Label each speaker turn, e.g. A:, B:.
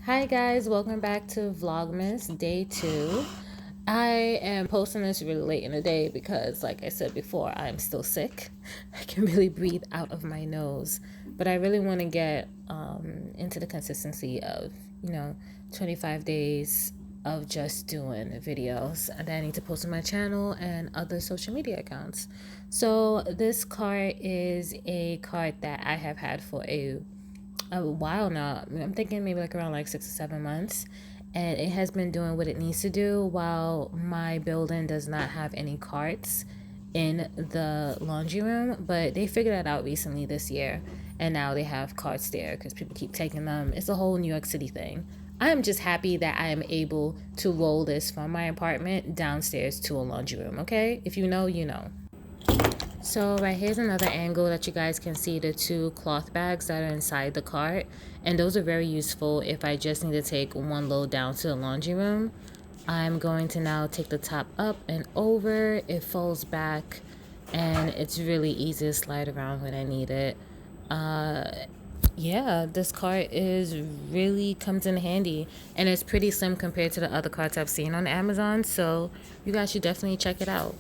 A: Hi guys, welcome back to Vlogmas day 2. I am posting this really late in the day because, like I said before, I'm still sick. I can really breathe out of my nose, but I really want to get into the consistency of 25 days of just doing videos that I need to post on my channel and other social media accounts. So this cart is a cart that I have had for a while now. I'm thinking maybe like around like 6 or 7 months. And it has been doing what it needs to do while my building does not have any carts in the laundry room. But they figured that out recently this year. And now they have carts there because people keep taking them. It's a whole New York City thing. I am just happy that I am able to roll this from my apartment downstairs to a laundry room, okay? If you know, you know. So right here's another angle that you guys can see the two cloth bags that are inside the cart, and those are very useful if I just need to take one load down to the laundry room. I'm going to now take the top up and over. It folds back and it's really easy to slide around when I need it. Yeah, this cart is really comes in handy, and it's pretty slim compared to the other carts I've seen on Amazon, so you guys should definitely check it out.